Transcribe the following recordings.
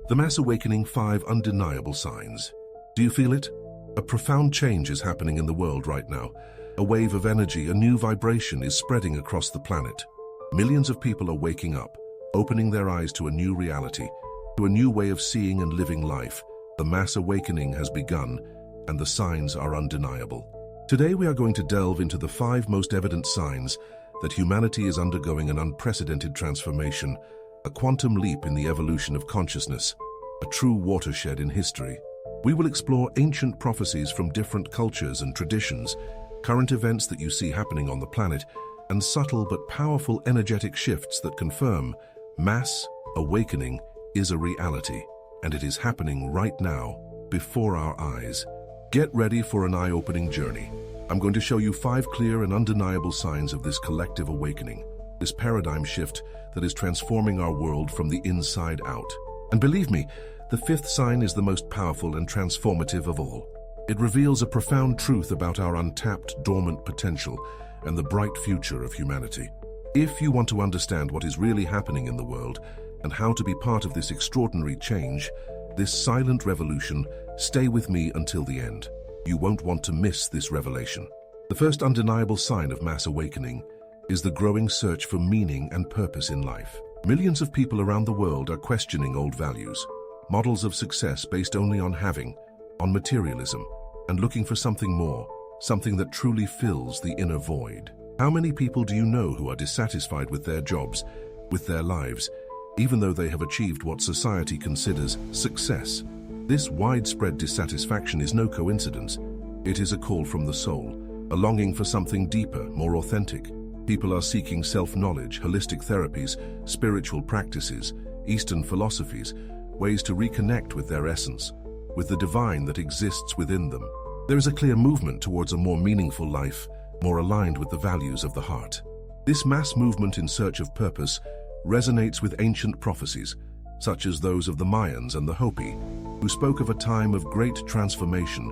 The Mass Awakening: 5 Undeniable Signs. Do you feel it? A profound change is happening in the world right now. A wave of energy, a new vibration is spreading across the planet. Millions of people are waking up, opening their eyes to a new reality, to a new way of seeing and living life. The Mass Awakening has begun, and the signs are undeniable. Today we are going to delve into the 5 most evident signs that humanity is undergoing an unprecedented transformation, a quantum leap in the evolution of consciousness, a true watershed in history. We will explore ancient prophecies from different cultures and traditions, current events that you see happening on the planet, and subtle but powerful energetic shifts that confirm mass awakening is a reality, and it is happening right now, before our eyes. Get ready for an eye-opening journey. I'm going to show you 5 clear and undeniable signs of this collective awakening, this paradigm shift that is transforming our world from the inside out. And believe me, the 5th sign is the most powerful and transformative of all. It reveals a profound truth about our untapped, dormant potential and the bright future of humanity. If you want to understand what is really happening in the world and how to be part of this extraordinary change, this silent revolution, stay with me until the end. You won't want to miss this revelation. The first undeniable sign of mass awakening is the growing search for meaning and purpose in life. Millions of people around the world are questioning old values, models of success based only on having, on materialism, and looking for something more, something that truly fills the inner void. How many people do you know who are dissatisfied with their jobs, with their lives, even though they have achieved what society considers success? This widespread dissatisfaction is no coincidence. It is a call from the soul, a longing for something deeper, more authentic. People are seeking self-knowledge, holistic therapies, spiritual practices, Eastern philosophies, ways to reconnect with their essence, with the divine that exists within them. There is a clear movement towards a more meaningful life, more aligned with the values of the heart. This mass movement in search of purpose resonates with ancient prophecies, such as those of the Mayans and the Hopi, who spoke of a time of great transformation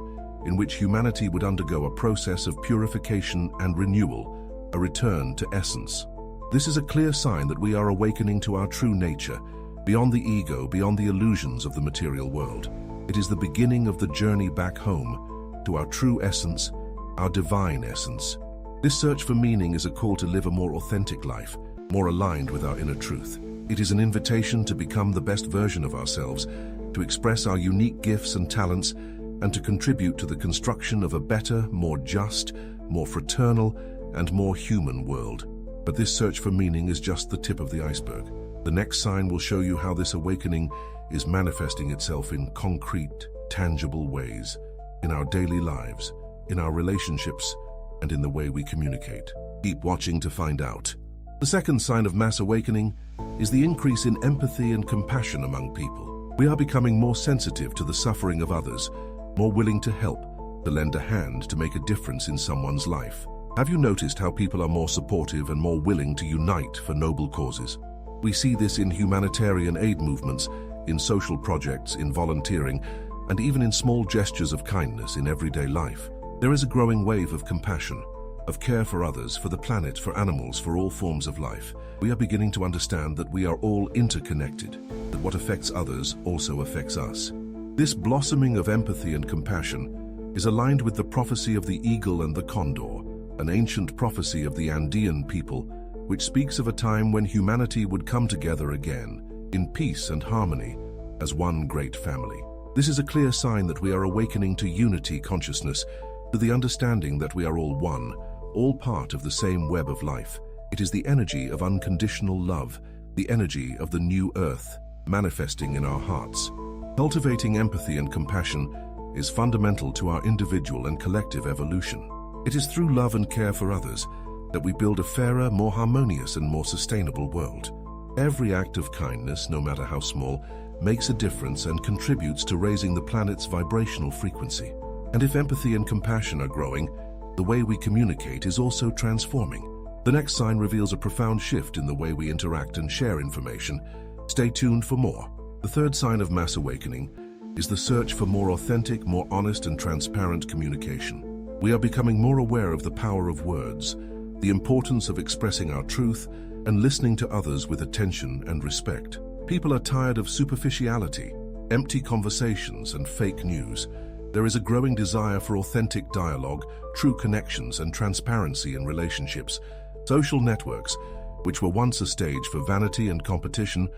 in which humanity would undergo a process of purification and renewal, a return to essence. This is a clear sign that we are awakening to our true nature, beyond the ego, beyond the illusions of the material world. It is the beginning of the journey back home, to our true essence, our divine essence. This search for meaning is a call to live a more authentic life, more aligned with our inner truth. It is an invitation to become the best version of ourselves, to express our unique gifts and talents, and to contribute to the construction of a better, more just, more fraternal, and more human world. But this search for meaning is just the tip of the iceberg. The next sign will show you how this awakening is manifesting itself in concrete, tangible ways, in our daily lives, in our relationships, and in the way we communicate. Keep watching to find out. The second sign of mass awakening is the increase in empathy and compassion among people. We are becoming more sensitive to the suffering of others, more willing to help, to lend a hand to make a difference in someone's life. Have you noticed how people are more supportive and more willing to unite for noble causes? We see this in humanitarian aid movements, in social projects, in volunteering, and even in small gestures of kindness in everyday life. There is a growing wave of compassion, of care for others, for the planet, for animals, for all forms of life. We are beginning to understand that we are all interconnected, that what affects others also affects us. This blossoming of empathy and compassion is aligned with the prophecy of the eagle and the condor, an ancient prophecy of the Andean people, which speaks of a time when humanity would come together again, in peace and harmony, as one great family. This is a clear sign that we are awakening to unity consciousness, to the understanding that we are all one, all part of the same web of life. It is the energy of unconditional love, the energy of the new earth, manifesting in our hearts. Cultivating empathy and compassion is fundamental to our individual and collective evolution. It is through love and care for others that we build a fairer, more harmonious, and more sustainable world. Every act of kindness, no matter how small, makes a difference and contributes to raising the planet's vibrational frequency. And if empathy and compassion are growing, the way we communicate is also transforming. The next sign reveals a profound shift in the way we interact and share information. Stay tuned for more. The third sign of mass awakening is the search for more authentic, more honest, and transparent communication. We are becoming more aware of the power of words, the importance of expressing our truth, and listening to others with attention and respect. People are tired of superficiality, empty conversations, and fake news, there is a growing desire for authentic dialogue, true connections, and transparency in relationships. Social networks, which were once a stage for vanity and competition,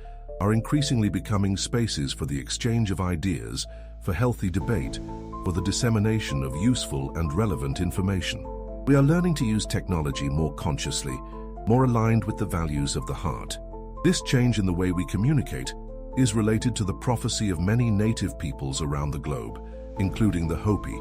are increasingly becoming spaces for the exchange of ideas, for healthy debate, for the dissemination of useful and relevant information. We are learning to use technology more consciously, more aligned with the values of the heart. This change in the way we communicate is related to the prophecy of many native peoples around the globe, including the Hopi,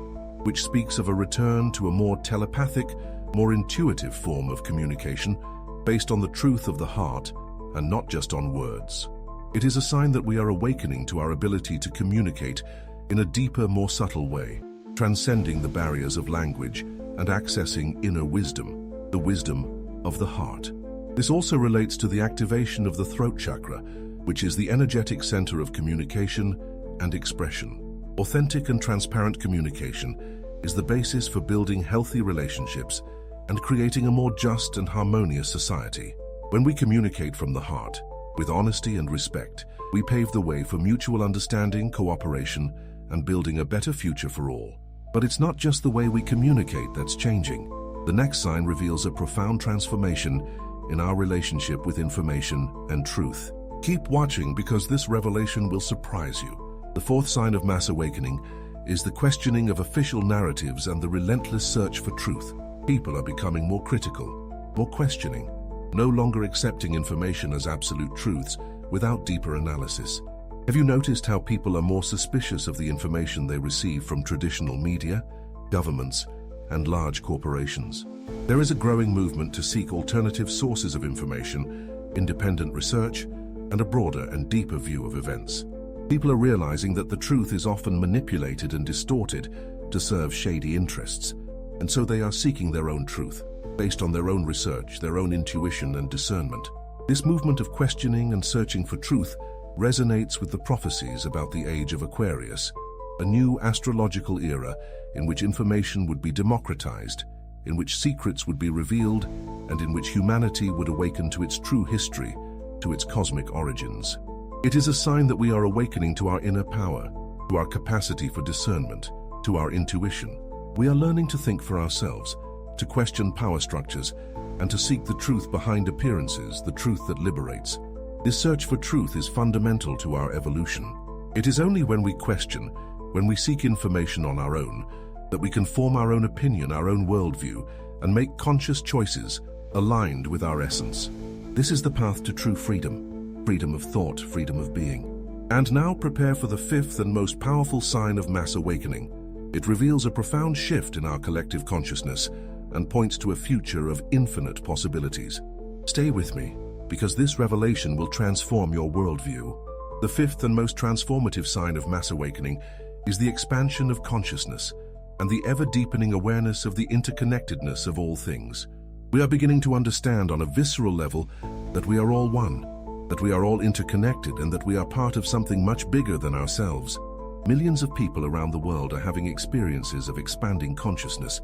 which speaks of a return to a more telepathic, more intuitive form of communication based on the truth of the heart and not just on words. It is a sign that we are awakening to our ability to communicate in a deeper, more subtle way, transcending the barriers of language and accessing inner wisdom, the wisdom of the heart. This also relates to the activation of the throat chakra, which is the energetic center of communication and expression. Authentic and transparent communication is the basis for building healthy relationships and creating a more just and harmonious society. When we communicate from the heart, with honesty and respect, we pave the way for mutual understanding, cooperation, and building a better future for all. But it's not just the way we communicate that's changing. The next sign reveals a profound transformation in our relationship with information and truth. Keep watching because this revelation will surprise you. The fourth sign of mass awakening is the questioning of official narratives and the relentless search for truth. People are becoming more critical, more questioning, no longer accepting information as absolute truths without deeper analysis. Have you noticed how people are more suspicious of the information they receive from traditional media, governments, and large corporations? There is a growing movement to seek alternative sources of information, independent research, and a broader and deeper view of events. People are realizing that the truth is often manipulated and distorted to serve shady interests, and so they are seeking their own truth, based on their own research, their own intuition and discernment. This movement of questioning and searching for truth resonates with the prophecies about the age of Aquarius, a new astrological era in which information would be democratized, in which secrets would be revealed, and in which humanity would awaken to its true history, to its cosmic origins. It is a sign that we are awakening to our inner power, to our capacity for discernment, to our intuition. We are learning to think for ourselves, to question power structures, and to seek the truth behind appearances, the truth that liberates. This search for truth is fundamental to our evolution. It is only when we question, when we seek information on our own, that we can form our own opinion, our own worldview, and make conscious choices aligned with our essence. This is the path to true freedom. Freedom of thought, freedom of being. And now prepare for the fifth and most powerful sign of mass awakening. It reveals a profound shift in our collective consciousness and points to a future of infinite possibilities. Stay with me, because this revelation will transform your worldview. The fifth and most transformative sign of mass awakening is the expansion of consciousness and the ever-deepening awareness of the interconnectedness of all things. We are beginning to understand on a visceral level that we are all one, that we are all interconnected, and that we are part of something much bigger than ourselves. Millions of people around the world are having experiences of expanding consciousness,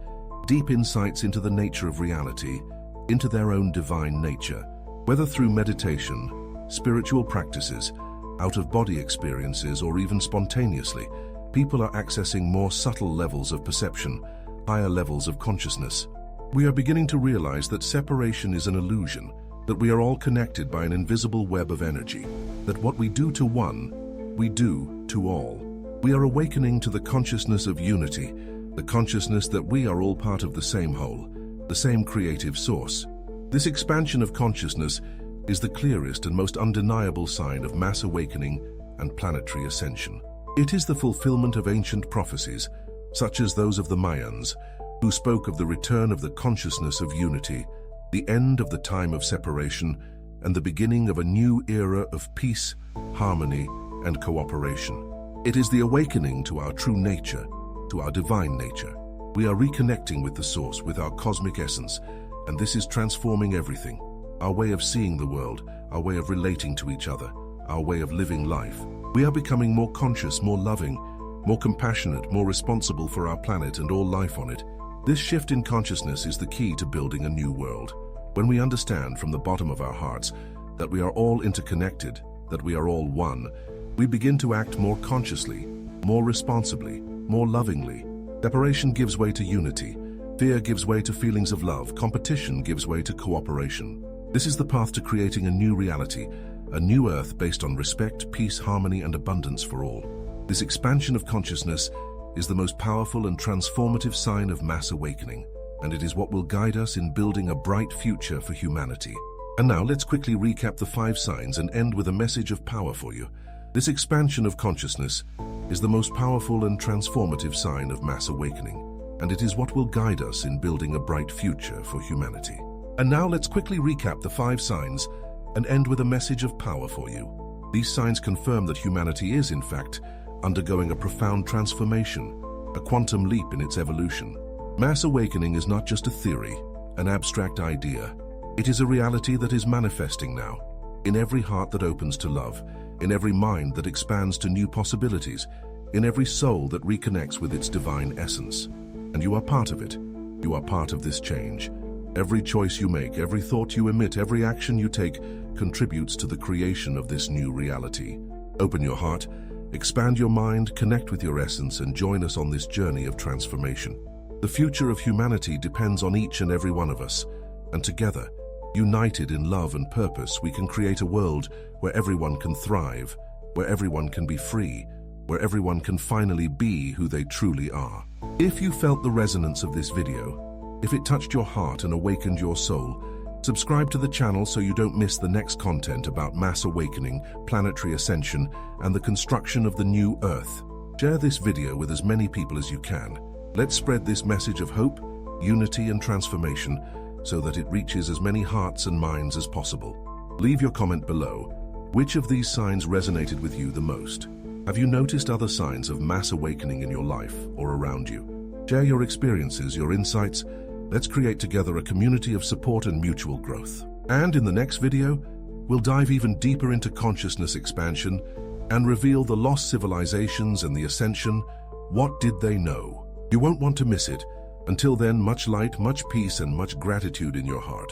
deep insights into the nature of reality, into their own divine nature. Whether through meditation, spiritual practices, out-of-body experiences, or even spontaneously, people are accessing more subtle levels of perception, higher levels of consciousness. We are beginning to realize that separation is an illusion, that we are all connected by an invisible web of energy, that what we do to one, we do to all. We are awakening to the consciousness of unity, the consciousness that we are all part of the same whole, the same creative source. This expansion of consciousness is the clearest and most undeniable sign of mass awakening and planetary ascension. It is the fulfillment of ancient prophecies, such as those of the Mayans, who spoke of the return of the consciousness of unity, the end of the time of separation, and the beginning of a new era of peace, harmony, and cooperation. It is the awakening to our true nature, to our divine nature. We are reconnecting with the source, with our cosmic essence, and this is transforming everything. Our way of seeing the world, our way of relating to each other, our way of living life. We are becoming more conscious, more loving, more compassionate, more responsible for our planet and all life on it. This shift in consciousness is the key to building a new world. When we understand from the bottom of our hearts that we are all interconnected, that we are all one, We begin to act more consciously, more responsibly, more lovingly. Separation gives way to unity. Fear gives way to feelings of love. Competition gives way to cooperation. This is the path to creating a new reality, a new earth based on respect, peace, harmony, and abundance for all. This expansion of consciousness is the most powerful and transformative sign of mass awakening, and it is what will guide us in building a bright future for humanity. And now let's quickly recap the 5 signs and end with a message of power for you. This expansion of consciousness is the most powerful and transformative sign of mass awakening, and it is what will guide us in building a bright future for humanity. And now let's quickly recap the 5 signs and end with a message of power for you. These signs confirm that humanity is, in fact, undergoing a profound transformation, a quantum leap in its evolution. Mass awakening is not just a theory, an abstract idea. It is a reality that is manifesting now, in every heart that opens to love, in every mind that expands to new possibilities, in every soul that reconnects with its divine essence. And you are part of it. You are part of this change. Every choice you make, every thought you emit, every action you take contributes to the creation of this new reality. Open your heart, expand your mind, connect with your essence, and join us on this journey of transformation. The future of humanity depends on each and every one of us, and together, united in love and purpose, we can create a world where everyone can thrive, where everyone can be free, where everyone can finally be who they truly are. If you felt the resonance of this video, if it touched your heart and awakened your soul, subscribe to the channel so you don't miss the next content about mass awakening, planetary ascension, and the construction of the new Earth. Share this video with as many people as you can. Let's spread this message of hope, unity, and transformation so that it reaches as many hearts and minds as possible. Leave your comment below. Which of these signs resonated with you the most? Have you noticed other signs of mass awakening in your life or around you? Share your experiences, your insights. Let's create together a community of support and mutual growth. And in the next video, we'll dive even deeper into consciousness expansion and reveal the lost civilizations and the ascension. What did they know? You won't want to miss it. Until then, much light, much peace, and much gratitude in your heart.